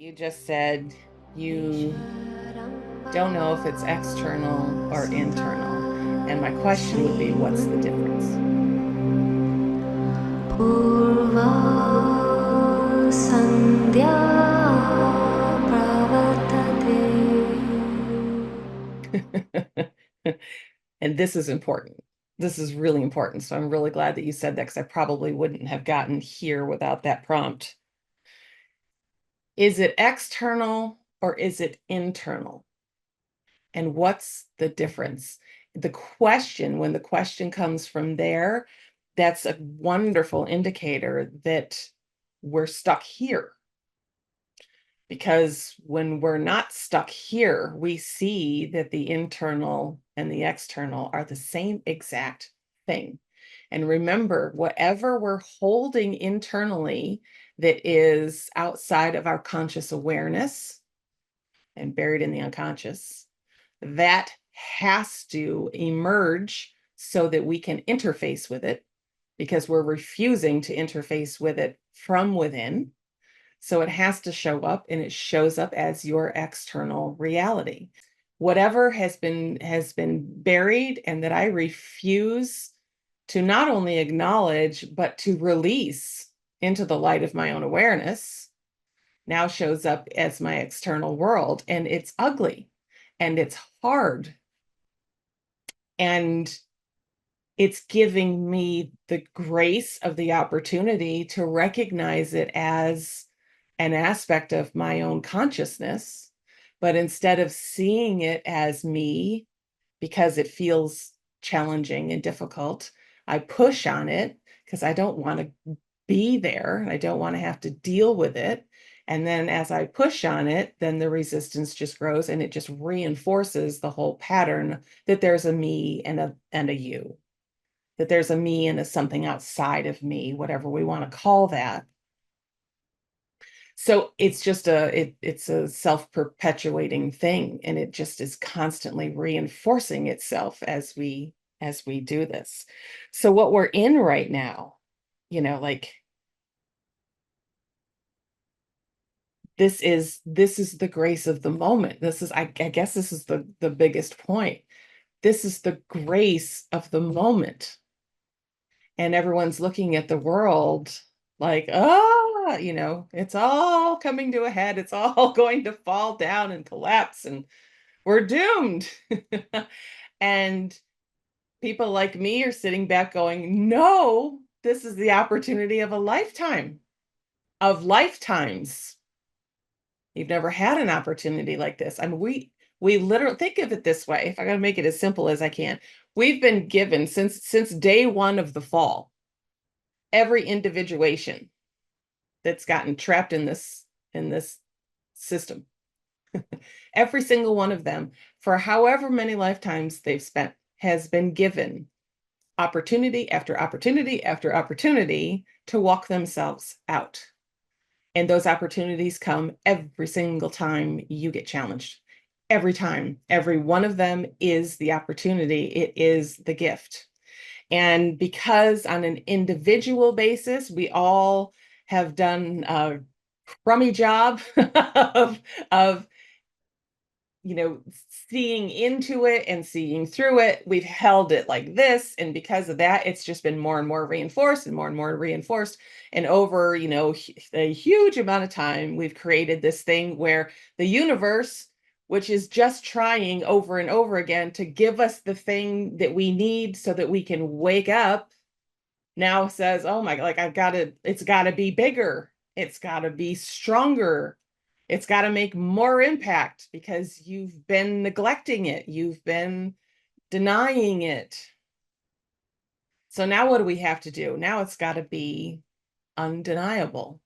You just said you don't know if it's external or internal. And my question would be, what's the difference? पूर्वा सन्ध्या प्रवर्तते. And this is important. This is really important. So I'm really glad that you said that because I probably wouldn't have gotten here without that prompt. Is it external or is it internal? And what's the difference? The question, when the question comes from there, that's a wonderful indicator that we're stuck here. Because when we're not stuck here, we see that the internal and the external are the same exact thing. And remember, whatever we're holding internally that is outside of our conscious awareness and buried in the unconscious, that has to emerge so that we can interface with it, because we're refusing to interface with it from within. So it has to show up, and it shows up as your external reality. Whatever has been buried and that I refuse to not only acknowledge, but to release into the light of my own awareness now shows up as my external world. And it's ugly and it's hard. And it's giving me the grace of the opportunity to recognize it as an aspect of my own consciousness. But instead of seeing it as me, because it feels challenging and difficult, I push on it because I don't want to be there. I don't want to have to deal with it. And then as I push on it, then the resistance just grows, and it just reinforces the whole pattern that there's a me and a you, that there's a me and a something outside of me, whatever we want to call that. So it's just it's a self-perpetuating thing, and it just is constantly reinforcing itself as we do this. So what we're in right now, like this is the grace of the moment. This is, I guess this is the biggest point. This is the grace of the moment. And everyone's looking at the world like, it's all coming to a head. It's all going to fall down and collapse, and we're doomed. And people like me are sitting back going, no, this is the opportunity of a lifetime, of lifetimes. You've never had an opportunity like this. I mean, we literally, think of it this way, if I got to make it as simple as I can. We've been given since day one of the fall, every individuation that's gotten trapped in this system, every single one of them, for however many lifetimes they've spent, has been given opportunity after opportunity after opportunity to walk themselves out. And those opportunities come every single time you get challenged. Every time, every one of them is the opportunity. It is the gift. And because on an individual basis, we all have done a crummy job of seeing into it and seeing through it, we've held it like this. And because of that, it's just been more and more reinforced and more and more reinforced. And over, a huge amount of time, we've created this thing where the universe, which is just trying over and over again to give us the thing that we need so that we can wake up, now says, oh my, like it's got to be bigger. It's got to be stronger. It's got to make more impact because you've been neglecting it. You've been denying it. So now what do we have to do? Now it's got to be undeniable.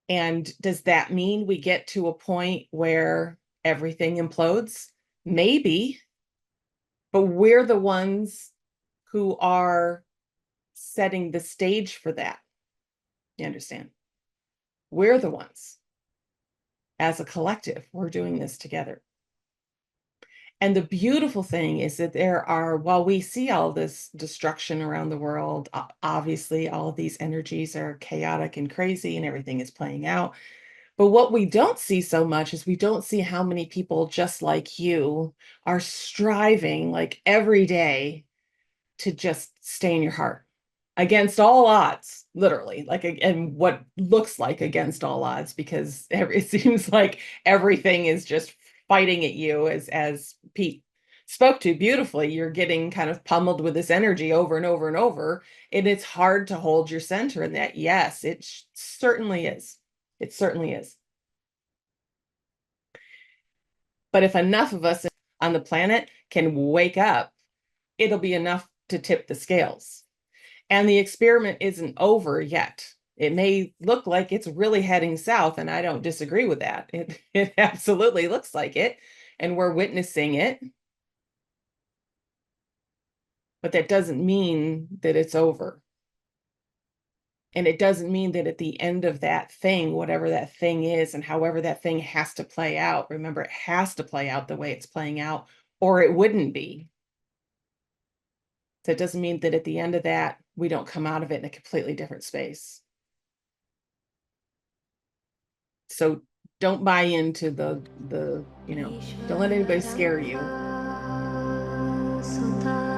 And does that mean we get to a point where everything implodes? Maybe, but we're the ones who are setting the stage for that. You understand? We're the ones. As a collective, we're doing this together. And the beautiful thing is that while we see all this destruction around the world, obviously all of these energies are chaotic and crazy and everything is playing out. But what we don't see so much is we don't see how many people just like you are striving like every day to just stay in your heart against all odds, literally, like, and what looks like against all odds, because it seems like everything is just fighting at you, as Pete spoke to beautifully. You're getting kind of pummeled with this energy over and over and over, and it's hard to hold your center in that. Yes, it certainly is. It certainly is. But if enough of us on the planet can wake up, it'll be enough to tip the scales. And the experiment isn't over yet. It may look like it's really heading south, and I don't disagree with that. It absolutely looks like it, and we're witnessing it. But that doesn't mean that it's over. And it doesn't mean that at the end of that thing, whatever that thing is, and however that thing has to play out, remember, it has to play out the way it's playing out, or it wouldn't be. So it doesn't mean that at the end of that, we don't come out of it in a completely different space. So don't buy into don't let anybody scare you. Sutta